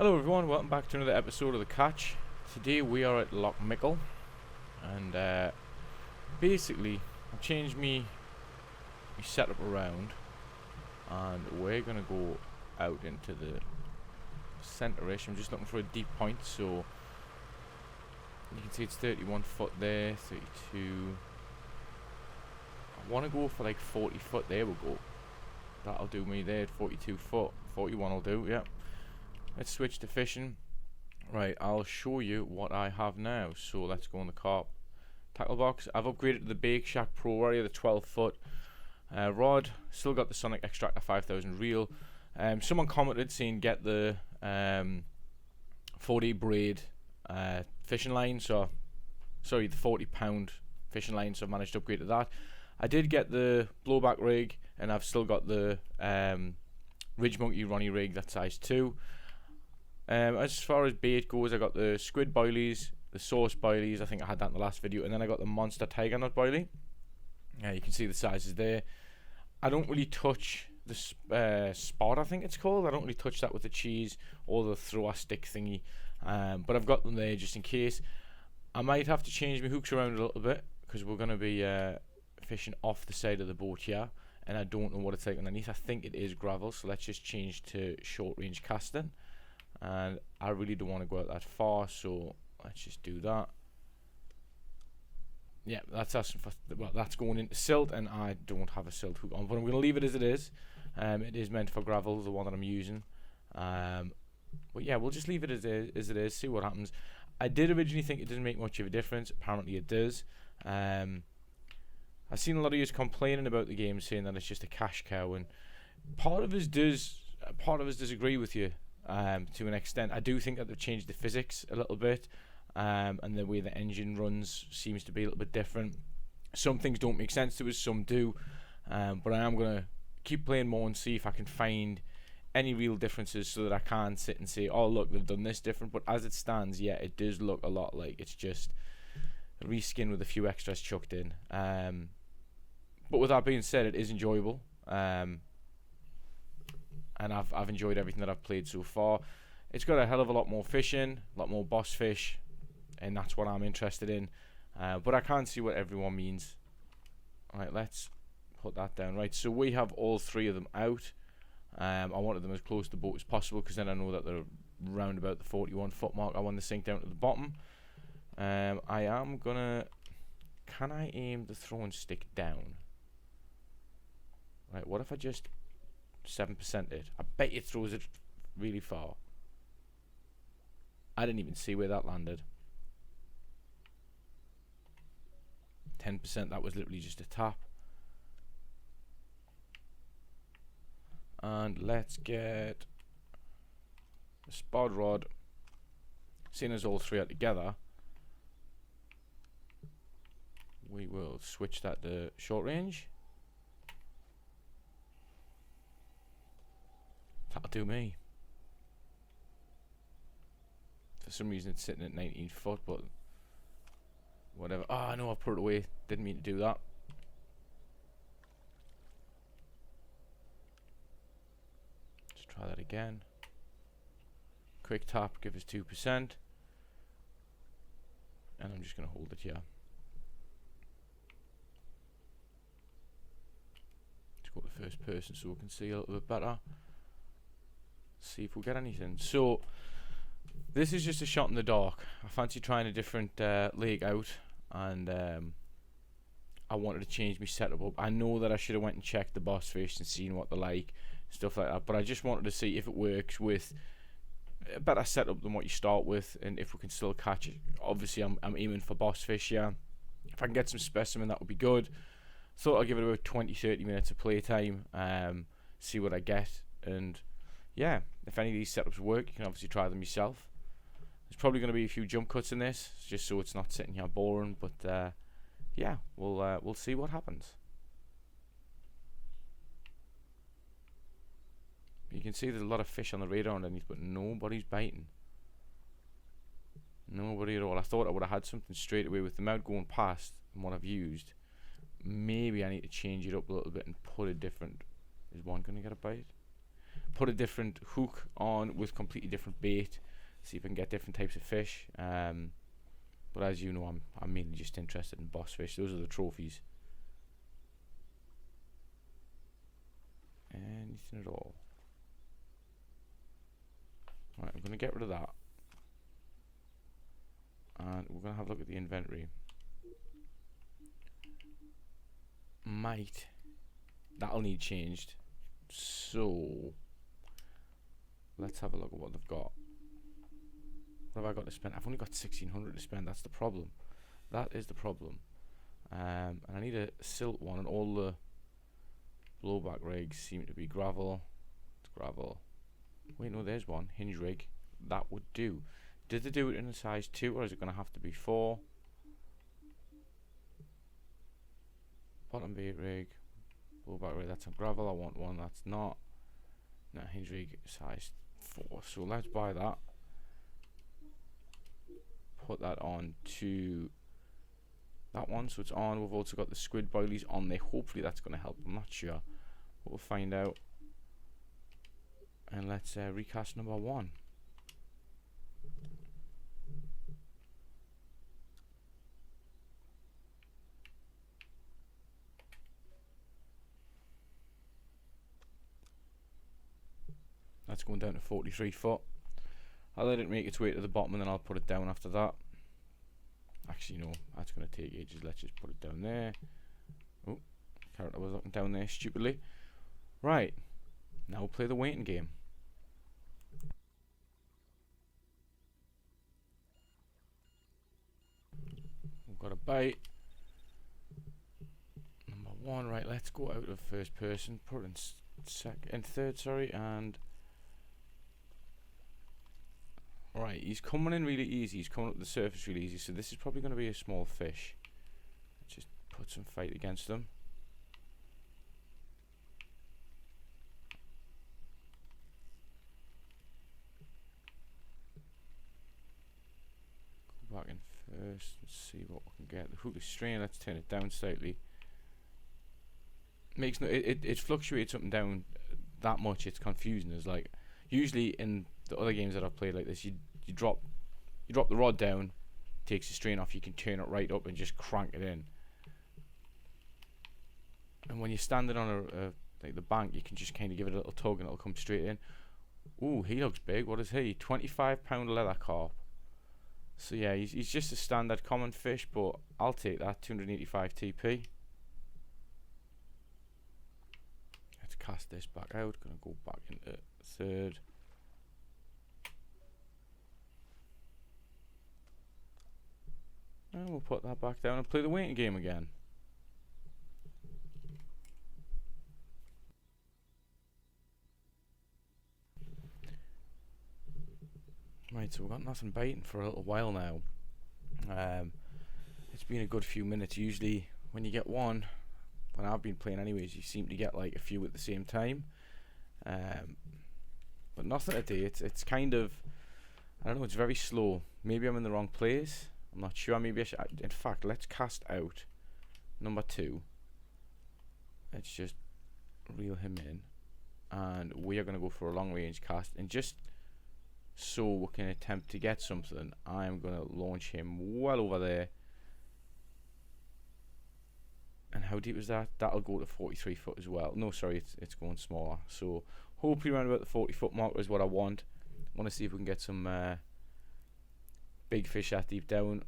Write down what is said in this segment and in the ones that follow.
Hello everyone, welcome back to another episode of The Catch. Today we are at Loch Mickle, and basically I've changed me setup around, and we're going to go out into the centre-ish. I'm just looking for a deep point, so you can see it's 31 foot there, 32. I want to go for like 40 foot, there we go. That'll do me there at 42 foot, 41 will do, yeah. Let's switch to fishing. Right, I'll show you what I have now. So let's go on the Carp Tacklebox. I've upgraded to the Bake Shack Pro area, the 12 foot rod. Still got the Sonic Extractor 5000 reel. Someone commented saying get the 40 braid fishing line. So, sorry, the 40 pound fishing line. So I've managed to upgrade to that. I did get the blowback rig, and I've still got the Ridge Monkey Ronnie rig, that's size 2. As far as bait goes, I got the squid boilies, the sauce boilies. I think I had that in the last video, and then I got the monster tiger nut boilie. You can see the sizes there. I don't really touch the spot, I think it's called. I don't really touch that with the cheese or the thrower stick thingy, but I've got them there just in case. I might have to change my hooks around a little bit because we're going to be fishing off the side of the boat here, and I don't know what it's like underneath. I think it is gravel, so let's just change to short range casting. And I really don't want to go out that far, so let's just do that. Yeah, that's asking for, well, that's going into silt, and I don't have a silt hook on, but I'm going to leave it as it is. It is meant for gravel, the one that I'm using. But yeah, we'll just leave it as it is, see what happens. I did originally think it didn't make much of a difference. Apparently it does. I've seen a lot of you complaining about the game, saying that it's just a cash cow, and part of us disagree with you. To an extent, I do think that they've changed the physics a little bit, and the way the engine runs seems to be a little bit different. Some things don't make sense to us, some do, but I am going to keep playing more and see if I can find any real differences so that I can sit and say, oh look, they've done this different. But as it stands, yeah, it does look a lot like it's just a reskin with a few extras chucked in. But with that being said, it is enjoyable. And I've enjoyed everything that I've played so far. It's got a hell of a lot more fishing, a lot more boss fish, and that's what I'm interested in. But I can't see what everyone means. Alright, let's put that down. Right, so we have all three of them out. I wanted them as close to the boat as possible, because then I know that they're round about the 41 foot mark. I want to sink down to the bottom. I am gonna... Can I aim the throwing stick down? Right, what if I just 7% it? I bet it throws it really far. I didn't even see where that landed. 10%, that was literally just a tap. And let's get the spod rod. Seeing as all three are together, we will switch that to short range. That'll do me. For some reason it's sitting at 19 foot, but whatever. Oh, I know I put it away. Didn't mean to do that. Let's try that again. Quick tap, give us 2%. And I'm just going to hold it here. Let's go to first person so we can see a little bit better. See if we get anything. So this is just a shot in the dark. I fancy trying a different lake out, and I wanted to change my setup up. I know that I should have went and checked the boss fish and seen what they're like, stuff like that, but I just wanted to see if it works with a better setup than what you start with, and if we can still catch it. Obviously I'm aiming for boss fish, yeah. If I can get some specimen, that would be good. Thought I'll give it about 20-30 minutes of playtime, see what I get, and yeah, if any of these setups work, you can obviously try them yourself. There's probably going to be a few jump cuts in this, just so it's not sitting here boring. But yeah, we'll see what happens. You can see there's a lot of fish on the radar underneath, but nobody's biting. Nobody at all. I thought I would have had something straight away with the amount going past and what I've used. Maybe I need to change it up a little bit and put a different. Is one going to get a bite? put a different hook on with completely different bait, see if I can get different types of fish. But as you know, I'm mainly just interested in boss fish. Those are the trophies. Anything at all. Right, I'm going to get rid of that. And we're going to have a look at the inventory. That'll need changed. So let's have a look at what they've got. What have I got to spend? I've only got 1,600 to spend. That's the problem. That is the problem. And I need a silt one, and all the blowback rigs seem to be gravel. It's gravel. Wait, no, there's one. Hinge rig. That would do. Did they do it in a size 2, or is it going to have to be 4? Bottom bait rig. Blowback rig. That's on gravel. I want one that's not. No, hinge rig size 4. So let's buy that. Put that on to that one, so it's on. We've also got the squid boilies on there. Hopefully that's going to help. I'm not sure, but we'll find out. And let's recast number 1. That's going down to 43 foot. I'll let it make its way to the bottom and then I'll put it down after that. Actually, no, that's going to take ages. Let's just put it down there. Oh, character was looking down there stupidly. Right, now we'll play the waiting game. We've got a bite. Number 1, right, let's go out of first person. Put it in third, sorry, and... Right, he's coming in really easy. He's coming up the surface really easy. So this is probably going to be a small fish. Let's just put some fight against them. Go back in first and see what we can get. The hook is straight. Let's turn it down slightly. Makes no. It fluctuates up and down that much. It's confusing. It's like usually in the other games that I've played like this, you drop the rod down, takes the strain off, you can turn it right up and just crank it in. And when you're standing on like the bank, you can just kind of give it a little tug and it'll come straight in. Ooh, he looks big. What is he? 25-pound leather carp. So yeah, he's just a standard common fish, but I'll take that. 285 TP. Let's cast this back out. Gonna go back into third. And we'll put that back down and play the waiting game again. Right, so we've got nothing biting for a little while now. It's been a good few minutes. Usually when you get one, when I've been playing anyways, you seem to get like a few at the same time. But nothing today. It's kind of, I don't know, it's very slow. Maybe I'm in the wrong place. I'm not sure. Maybe I should. In fact, let's cast out number 2. Let's just reel him in, and we are going to go for a long range cast. And just so we can attempt to get something, I'm going to launch him well over there. And how deep is that? That'll go to 43 foot as well. No, sorry, it's going smaller. So hopefully around about the 40 foot mark is what I want. I want to see if we can get some big fish that deep down.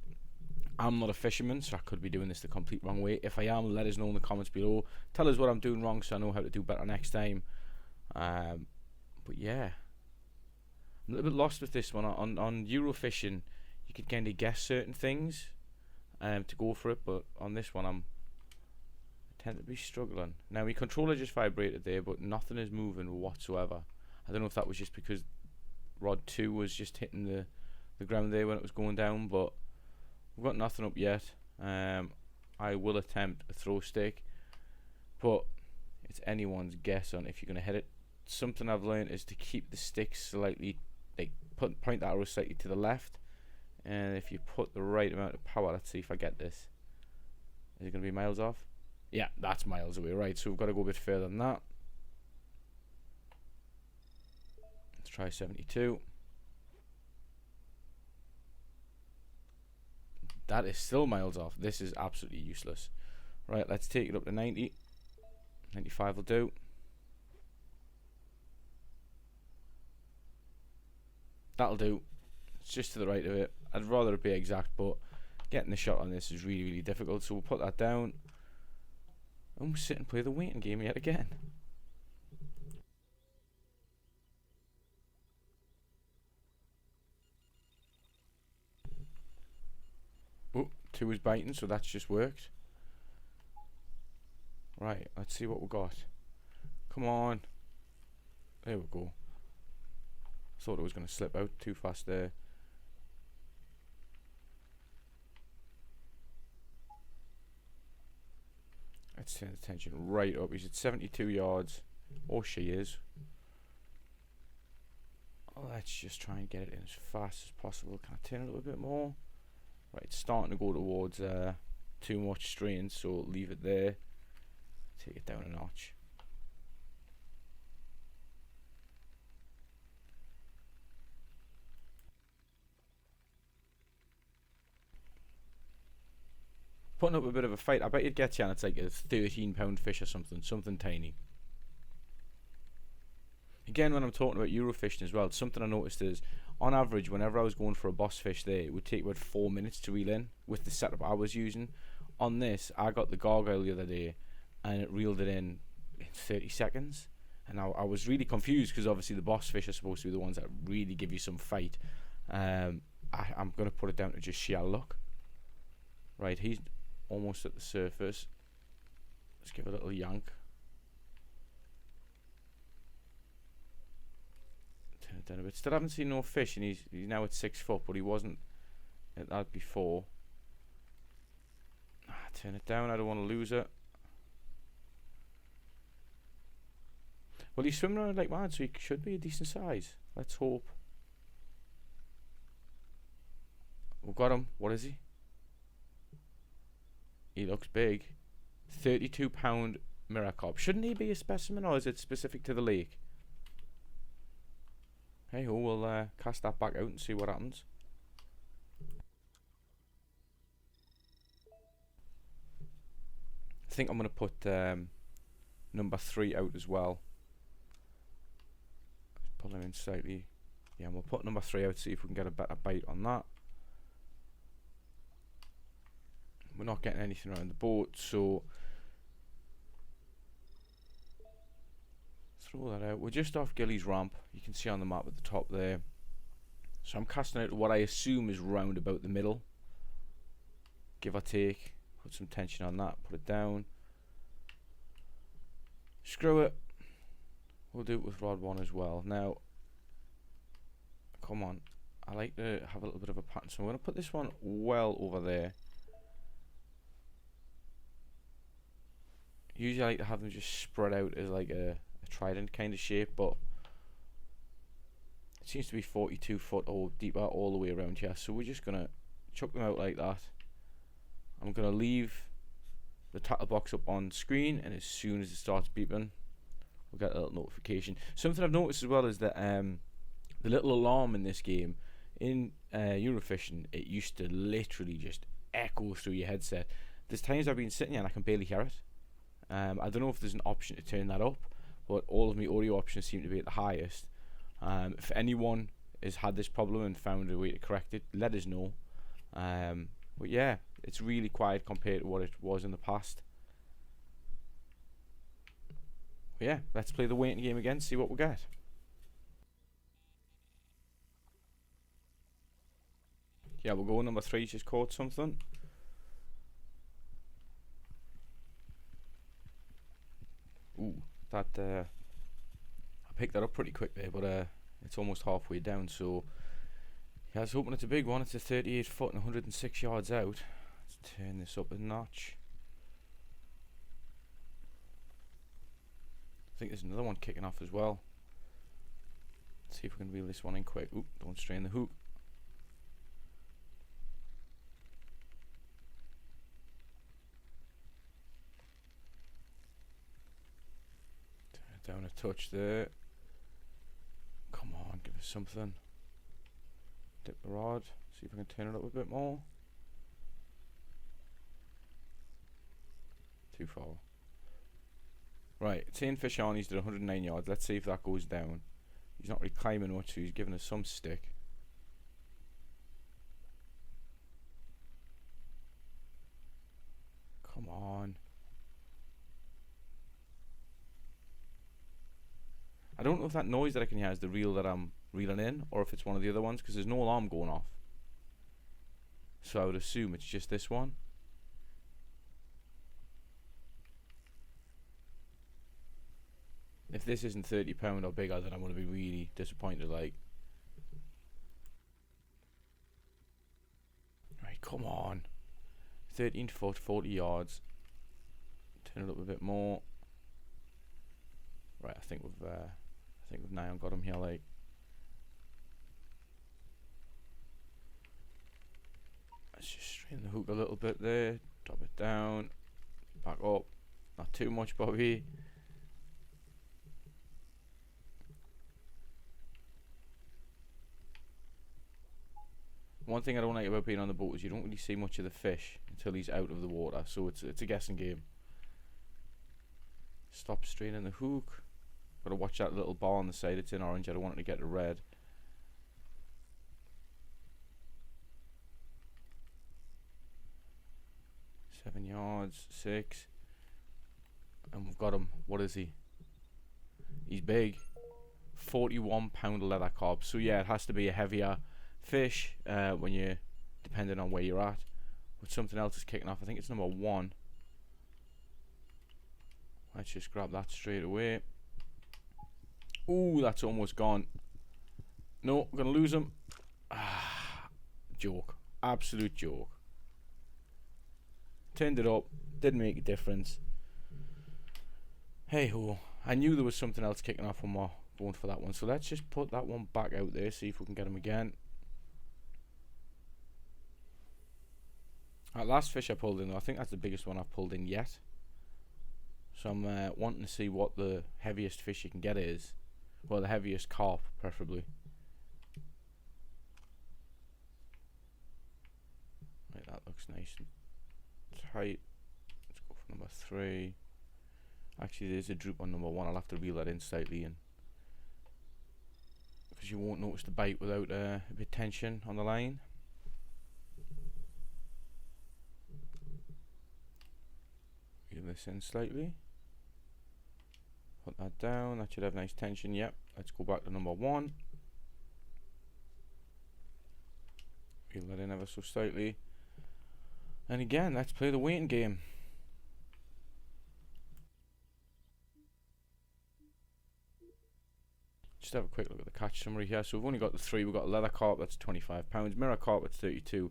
I'm not a fisherman, so I could be doing this the complete wrong way. If I am, let us know in the comments below. Tell us what I'm doing wrong so I know how to do better next time. But yeah, I'm a little bit lost with this one. On Eurofishing, you could kind of guess certain things to go for it, but on this one I tend to be struggling. Now my controller just vibrated there, but nothing is moving whatsoever. I don't know if that was just because rod 2 was just hitting the ground there when it was going down, but we've got nothing up yet. I will attempt a throw stick, but it's anyone's guess on if you're going to hit it. Something I've learned is to keep the stick slightly, like point the arrow slightly to the left, and if you put the right amount of power, let's see if I get this. Is it going to be miles off? Yeah, that's miles away, right, so we've got to go a bit further than that. try 72. That is still miles off. This is absolutely useless. Right, let's take it up to 90. 95 will do. That'll do. It's just to the right of it. I'd rather it be exact, but getting the shot on this is really, really difficult. So we'll put that down. And we'll sit and play the waiting game yet again. Oh, 2 is biting, so that's just worked. Right, let's see what we got. Come on. There we go. Thought it was going to slip out too fast there. Let's turn the tension right up. He's at 72 yards. Or she is. Let's just try and get it in as fast as possible. Can I turn it a little bit more? Right, it's starting to go towards too much strain, so leave it there. Take it down a notch. Putting up a bit of a fight. I bet you'd get you, and it's like a 13-pound fish or something tiny. Again, when I'm talking about Eurofishing as well, something I noticed is, on average, whenever I was going for a boss fish there, it would take about 4 minutes to reel in with the setup I was using. On this, I got the gargoyle the other day, and it reeled it in 30 seconds. And I was really confused, because obviously the boss fish are supposed to be the ones that really give you some fight. I'm going to put it down to just sheer luck. Right, he's almost at the surface. Let's give it a little yank. Turn it down a bit. Still haven't seen no fish, and he's now at 6 foot, but he wasn't at that before. Turn it down, I don't want to lose it. Well, he's swimming around like mad, so he should be a decent size. Let's hope. We've got him. What is he? He looks big. 32-pound mirror carp. Shouldn't he be a specimen, or is it specific to the lake? Hey ho, we'll cast that back out and see what happens. I think I'm going to put number 3 out as well. Let's pull him in slightly. Yeah, and we'll put number 3 out, see if we can get a better bite on that. We're not getting anything around the boat, so throw that out. We're just off Gilly's ramp. You can see on the map at the top there. So I'm casting out what I assume is round about the middle, give or take. Put some tension on that, put it down. Screw it. We'll do it with rod 1 as well. Now, come on. I like to have a little bit of a pattern, so I'm going to put this one well over there. Usually I like to have them just spread out as like a trident kind of shape, but it seems to be 42 foot or deeper all the way around here, so we're just going to chuck them out like that. I'm going to leave the Tacklebox up on screen, and as soon as it starts beeping, we'll get a little notification. Something I've noticed as well is that the little alarm in this game, in Eurofishing, it used to literally just echo through your headset. There's times I've been sitting here and I can barely hear it. I don't know if there's an option to turn that up, but all of my audio options seem to be at the highest. If anyone has had this problem and found a way to correct it, let us know. But yeah, it's really quiet compared to what it was in the past. But yeah, let's play the waiting game again, see what we get. Yeah, we'll go number 3, just caught something. Ooh, that I picked that up pretty quick there, but it's almost halfway down, so yeah, I was hoping it's a big one. It's a 38 foot and 106 yards out. Let's turn this up a notch. I think there's another one kicking off as well. Let's see if we can reel this one in quick. Oop, don't strain the hook. Turn it down a touch there. Come on, for something. Dip the rod, see if I can turn it up a bit more. Too far. Right, 10 fish on, he's did 109 yards. Let's see if that goes down. He's not really climbing much, so he's giving us some stick. Come on. I don't know if that noise that I can hear is the reel that I'm reeling in, or if it's one of the other ones, because there's no alarm going off. So I would assume it's just this one. If this isn't 30 pound or bigger, then I'm going to be really disappointed, like. Right, come on. 13 foot, 40 yards. Turn it up a bit more. Right, I think we've now got him here, like. Let's just straighten the hook a little bit there. Drop it down. Back up. Not too much, Bobby. One thing I don't like about being on the boat is you don't really see much of the fish until he's out of the water, so it's a guessing game. Stop straining the hook. Gotta watch that little bar on the side, it's in orange, I don't want it to get to red. Seven yards, 6. And we've got him. What is he? He's big. 41 pound leather carp. So yeah, it has to be a heavier fish when you're depending on where you're at. But something else is kicking off. I think it's number 1. Let's just grab that straight away. Ooh, that's almost gone. No, we're gonna lose him. Ah, joke. Absolute joke. Turned it up. Didn't make a difference. Hey ho. I knew there was something else kicking off when we're going for that one. So let's just put that one back out there. See if we can get him again. That last fish I pulled in, I think that's the biggest one I've pulled in yet. So I'm wanting to see what the heaviest fish you can get is. Well, the heaviest carp, preferably. Right, that looks nice and tight. Let's go for number 3. Actually, there's a droop on number 1. I'll have to reel that in slightly, and because you won't notice the bite without a bit of tension on the line. Reel this in slightly. Put that down. That should have nice tension. Yep. Let's go back to number 1. Reel that in ever so slightly. And again, let's play the waiting game. Just have a quick look at the catch summary here. So we've only got the 3. We've got a leather carp, that's 25 pounds. Mirror carp, that's 32.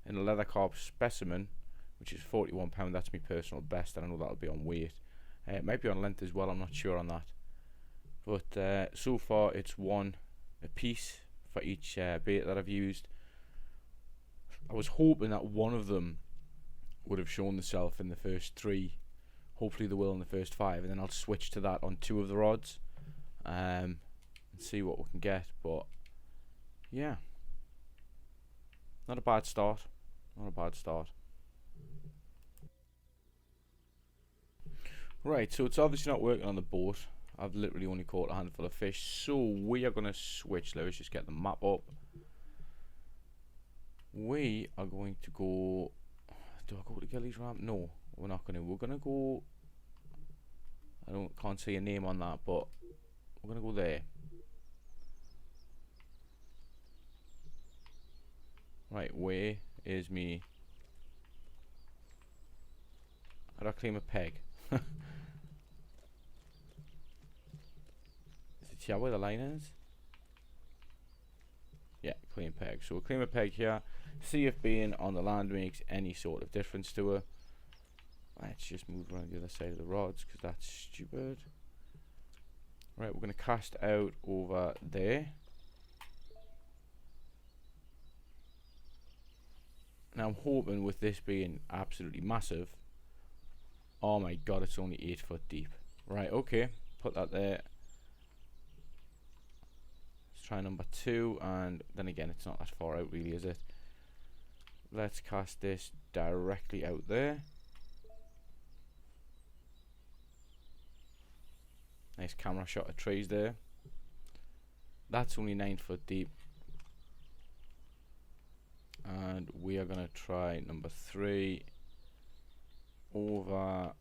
And a leather carp specimen, which is 41 pounds. That's my personal best. I don't know that'll be on weight. It might be on length as well. I'm not sure on that. But so far, it's 1 a piece for each bait that I've used. I was hoping that one of them would have shown themselves in the first 3. Hopefully they will in the first 5, and then I'll switch to that on 2 of the rods and see what we can get. But yeah, not a bad start. Not a bad start. Right, so it's obviously not working on the boat. I've literally only caught a handful of fish, so we are going to switch. Let's just get the map up. We are going to go... Do I go to Gilly's Ramp? No, we're not going to. We're going to go... Can't say a name on that, but we're going to go there. Right, where is me? How do I claim a peg? Is it here where the line is? Yeah, claim peg. So we'll claim a peg here. See if being on the land makes any sort of difference to her. Let's just move around the other side of the rods because that's stupid. Right, we're going to cast out over there. Now I'm hoping with this being absolutely massive. Oh my god, it's only 8 foot deep. Right, okay. Put that there. Let's try number 2, and then again it's not that far out really, is it? Let's cast this directly out there. Nice camera shot of trees there. That's only 9 foot deep. And we are going to try number 3 over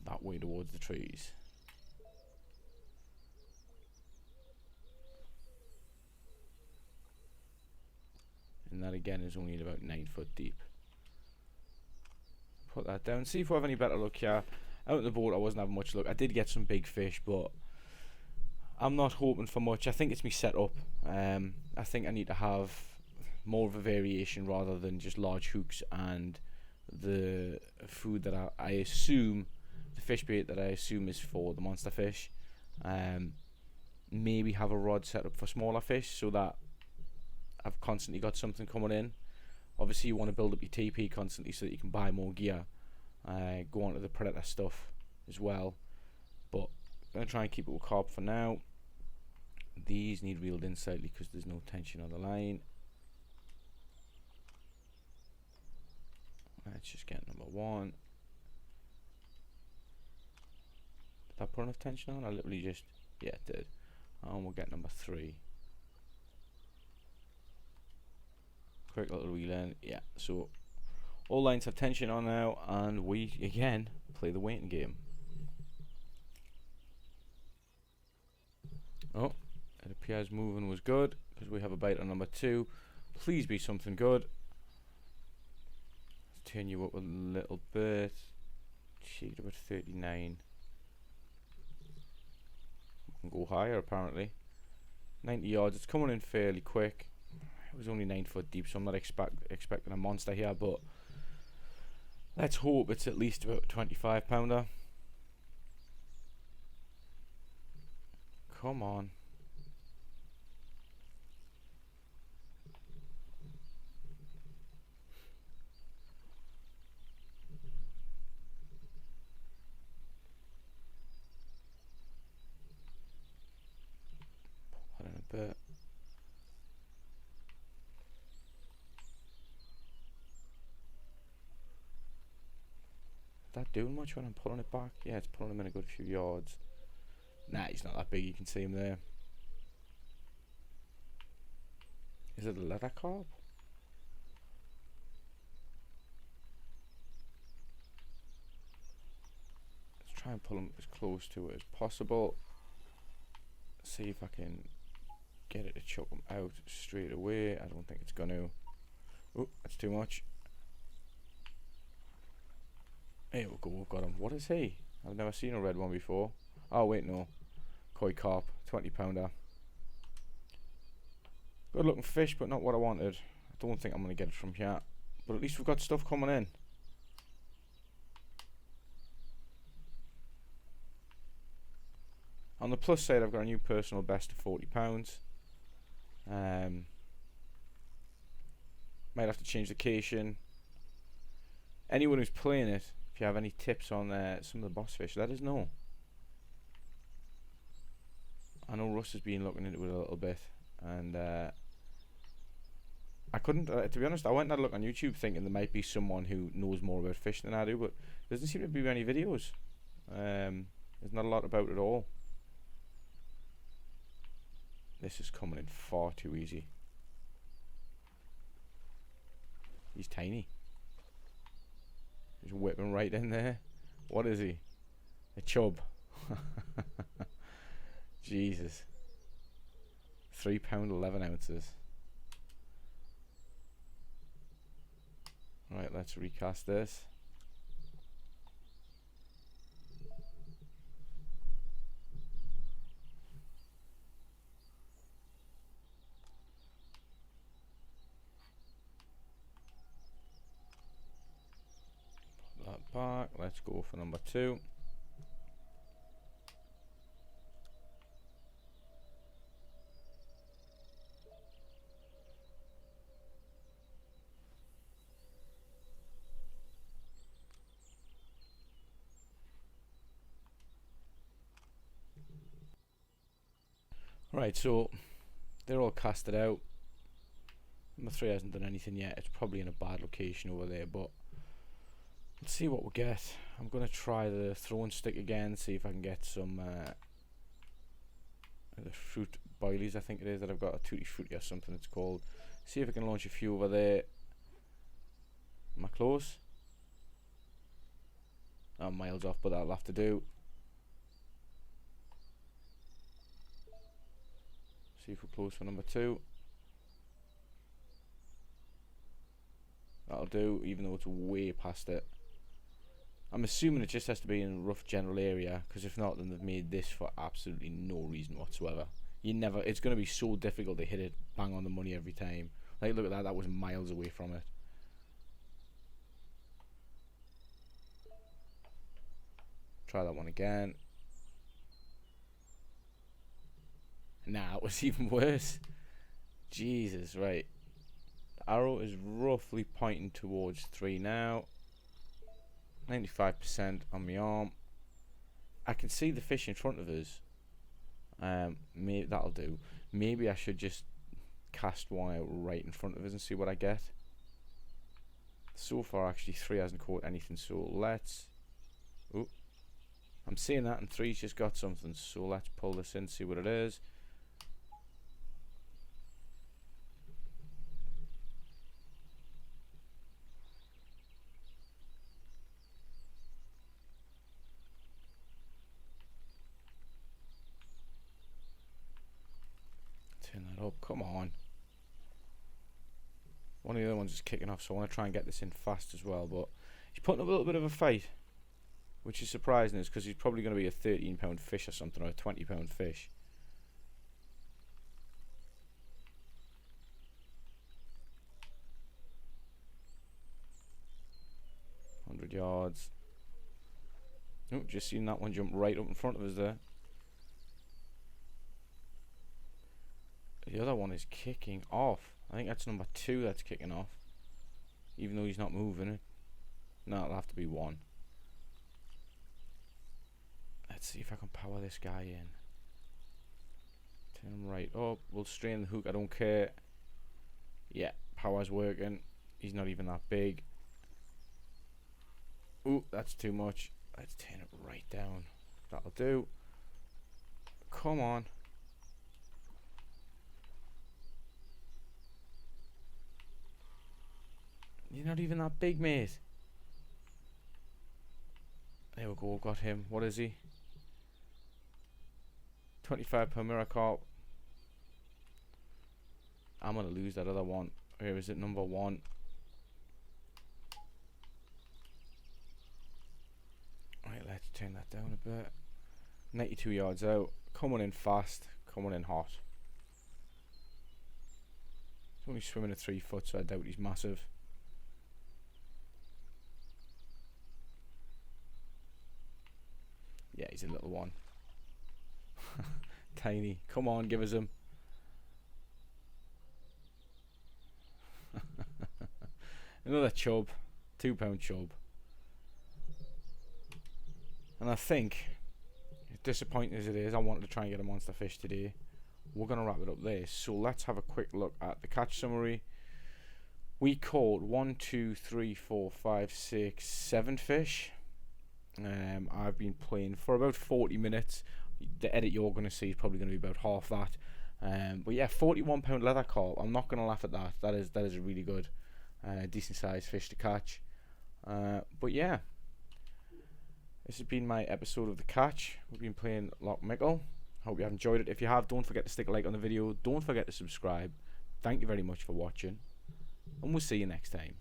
that way towards the trees. And that again is only about 9 foot deep. Put that down. See if we have any better luck here. Out on the boat I wasn't having much luck. I did get some big fish, but I'm not hoping for much. I think it's me setup. I think I need to have more of a variation rather than just large hooks and the food that I assume, the fish bait that I assume is for the monster fish. Maybe have a rod set up for smaller fish so that I've constantly got something coming in. Obviously you want to build up your TP constantly so that you can buy more gear. Go on to the predator stuff as well. But I'm going to try and keep it with carp for now. These need reeled in slightly because there's no tension on the line. Let's just get number 1. Did I put enough tension on? I literally just, yeah, it did. And we'll get number 3. Quick little reel in. Yeah, so all lines have tension on now, and we again play the waiting game. Oh, it appears moving was good because we have a bite on number 2. Please be something good. Let's turn you up a little bit. Shake about 39. We can go higher apparently. 90 yards. It's coming in fairly quick. It was only 9 foot deep, so I'm not expecting a monster here, but let's hope it's at least about a 25 pounder. Come on. Put that in a bit. That doing much when I'm pulling it back? Yeah, it's pulling him in a good few yards. Nah, he's not that big, you can see him there. Is it a leather carp? Let's try and pull him as close to it as possible. See if I can get it to chuck him out straight away. I don't think it's gonna. Oh, that's too much. Here we go, we've got him. What is he? I've never seen a red one before. Oh wait, no. Koi carp, 20 pounder. Good looking fish, but not what I wanted. I don't think I'm going to get it from here. But at least we've got stuff coming in. On the plus side, I've got a new personal best of 40 pounds. Might have to change the cation. Anyone who's playing it, if you have any tips on some of the boss fish, let us know. I know Russ has been looking into it a little bit, and I couldn't, to be honest, I went and had a look on YouTube thinking there might be someone who knows more about fish than I do, but there doesn't seem to be many videos. There's not a lot about it at all. This is coming in far too easy. He's tiny. Just whipping right in there. What is he? A chub. Jesus. 3 pound 11 ounces. Right, let's recast this. Put that back. Let's go for number 2. Right, so they're all casted out. Number 3 hasn't done anything yet. It's probably in a bad location over there, but let's see what we get. I'm going to try the throwing stick again, see if I can get some the fruit boilies, I think it is, that I've got, a tutti frutti or something it's called. See if I can launch a few over there. Am I close? I'm miles off, but that'll have to do. See if we're close for number 2. That'll do, even though it's way past it. I'm assuming it just has to be in a rough general area, because if not, then they've made this for absolutely no reason whatsoever. It's going to be so difficult to hit it bang on the money every time. Like, look at that, that was miles away from it. Try that one again. Nah, it was even worse. Jesus, right. The arrow is roughly pointing towards 3 now. 95% on my arm. I can see the fish in front of us. Maybe that'll do. Maybe I should just cast one out right in front of us and see what I get. So far, actually, 3 hasn't caught anything. So let's. Oh, I'm seeing that, and 3's just got something. So let's pull this in, see what it is. Turn that up, come on. One of the other ones is kicking off, so I want to try and get this in fast as well, but he's putting up a little bit of a fight, which is surprising, is because he's probably going to be a 13-pound fish or something, or a 20-pound fish. Yards. Oh, just seen that one jump right up in front of us there. The other one is kicking off. I think that's number 2 that's kicking off, even though he's not moving it. No, it'll have to be 1. Let's see if I can power this guy in. Turn him right up. We'll strain the hook, I don't care. Yeah, power's working. He's not even that big. Ooh, that's too much. Let's turn it right down. That'll do. Come on. You're not even that big, mate. There we go, got him. What is he? 25-pound mirror carp. I'm going to lose that other one. Where is it? Number 1. Right, let's turn that down a bit. 92 yards out. Coming in fast. Coming in hot. He's only swimming at 3 foot, so I doubt he's massive. Yeah, he's a little one. Tiny. Come on, give us him. Another chub. 2-pound chub. And I think, as disappointing as it is, I wanted to try and get a monster fish today. We're going to wrap it up there. So let's have a quick look at the catch summary. We caught 1, 2, 3, 4, 5, 6, 7 fish. I've been playing for about 40 minutes. The edit you're going to see is probably going to be about half that. But yeah, 41-pound leather carp. I'm not going to laugh at that. That is a really good, decent sized fish to catch. But yeah, this has been my episode of The Catch. We've been playing Loch Mickle. Hope you have enjoyed it. If you have, don't forget to stick a like on the video. Don't forget to subscribe. Thank you very much for watching, and we'll see you next time.